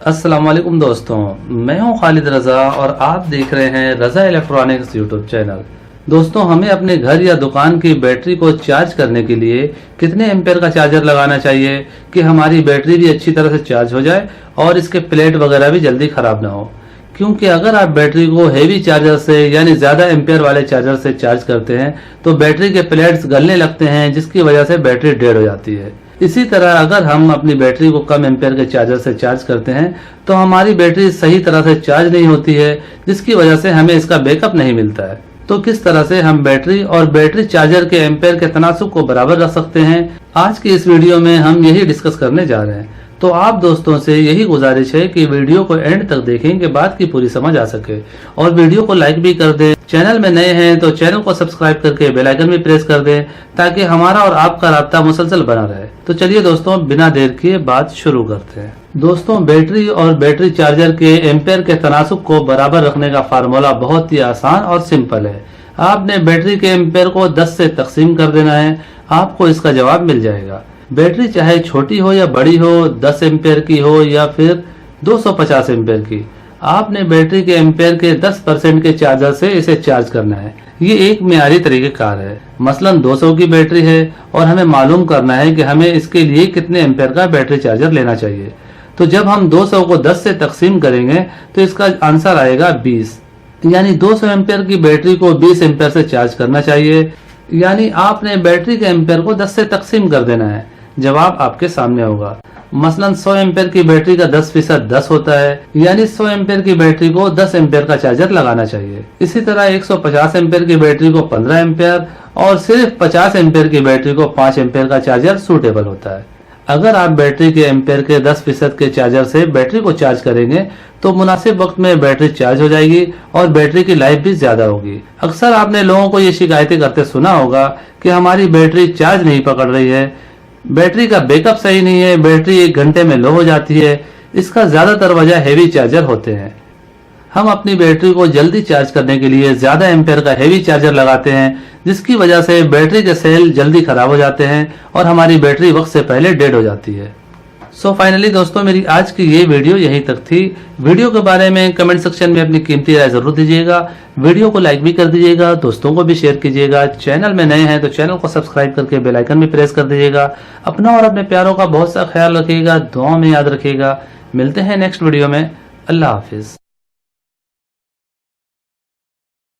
अस्सलाम वालेकुम दोस्तों, मैं हूं खालिद रज़ा और आप देख रहे हैं रज़ा इलेक्ट्रॉनिक्स यूट्यूब चैनल। दोस्तों, हमें अपने घर या दुकान की बैटरी को चार्ज करने के लिए कितने एम्पेयर का चार्जर लगाना चाहिए कि हमारी बैटरी भी अच्छी तरह से चार्ज हो जाए और इसके प्लेट वगैरह भी जल्दी खराब ना हो। क्योंकि अगर आप बैटरी को हेवी चार्जर से यानी ज़्यादा एम्पेयर वाले चार्जर से चार्ज करते हैं तो बैटरी के प्लेट्स गलने लगते हैं, जिसकी वजह से बैटरी डेड हो जाती है। इसी तरह अगर हम अपनी बैटरी को कम एम्पेयर के चार्जर से चार्ज करते हैं तो हमारी बैटरी सही तरह से चार्ज नहीं होती है, जिसकी वजह से हमें इसका बैकअप नहीं मिलता है। तो किस तरह से हम बैटरी और बैटरी चार्जर के एम्पेयर के तनासुब को बराबर रख सकते हैं, आज की इस वीडियो में हम यही डिस्कस करने जा रहे हैं। तो आप दोस्तों से यही गुजारिश है कि वीडियो को एंड तक देखें कि बात की पूरी समझ आ सके और वीडियो को लाइक भी कर दें। चैनल में नए हैं तो चैनल को सब्सक्राइब करके बेल आइकन भी प्रेस कर दें ताकि हमारा और आपका राब्ता मुसलसल बना रहे। तो चलिए दोस्तों, बिना देर किए बात शुरू करते हैं। दोस्तों, बैटरी और बैटरी चार्जर के एम्पेयर के तनासुब को बराबर रखने का फार्मूला बहुत ही आसान और सिंपल है। आपने बैटरी के एम्पेयर को 10 से तकसीम कर देना है, आपको इसका जवाब मिल जाएगा। बैटरी चाहे छोटी हो या बड़ी हो, 10 एम्पेयर की हो या फिर 250 एम्पेयर की, आपने बैटरी के एम्पेयर के 10% के चार्जर से इसे चार्ज करना है। ये एक मियारी तरीक़ेकार है। मसलन 200 की बैटरी है और हमें मालूम करना है कि हमें इसके लिए कितने एम्पेयर का बैटरी चार्जर लेना चाहिए। तो जब हम 200 को 10 से तकसीम करेंगे तो इसका आंसर आएगा 20, यानी 200 एम्पेयर की बैटरी को 20 एम्पेयर से चार्ज करना चाहिए। यानी आपने बैटरी के एम्पेयर को 10 से तकसीम कर देना है। जवाब आपके सामने होगा। मसलन 100 एम्पेयर की बैटरी का 10% 10 होता है, यानी 100 एम्पेयर की बैटरी को 10 एम्पेयर का चार्जर लगाना चाहिए। इसी तरह 150 एम्पेयर की बैटरी को 15 एम्पेयर और सिर्फ 50 एम्पेयर की बैटरी को 5 एम्पेयर का चार्जर सूटेबल होता है। अगर आप बैटरी के एम्पेयर के 10% के चार्जर से बैटरी को चार्ज करेंगे तो मुनासिब वक्त में बैटरी चार्ज हो जाएगी और बैटरी की लाइफ भी ज्यादा होगी। अक्सर आपने लोगों को ये शिकायतें करते सुना होगा कि हमारी बैटरी चार्ज नहीं पकड़ रही है, बैटरी का बैकअप सही नहीं है, बैटरी 1 घंटे में लो हो जाती है। इसका ज्यादातर वजह हेवी चार्जर होते हैं। हम अपनी बैटरी को जल्दी चार्ज करने के लिए ज्यादा एम्पेयर का हेवी चार्जर लगाते हैं, जिसकी वजह से बैटरी के सेल जल्दी खराब हो जाते हैं और हमारी बैटरी वक्त से पहले डेड हो जाती है। सो फाइनली दोस्तों, मेरी आज की ये वीडियो यहीं तक थी। वीडियो के बारे में कमेंट सेक्शन में अपनी कीमती राय जरूर दीजिएगा। वीडियो को लाइक भी कर दीजिएगा, दोस्तों को भी शेयर कीजिएगा। चैनल में नए हैं तो चैनल को सब्सक्राइब करके बेल आइकन भी प्रेस कर दीजिएगा। अपना और अपने प्यारों का बहुत सा ख्याल रखिएगा, दुआ में याद रखिएगा। मिलते हैं नेक्स्ट वीडियो में। अल्लाह हाफिज।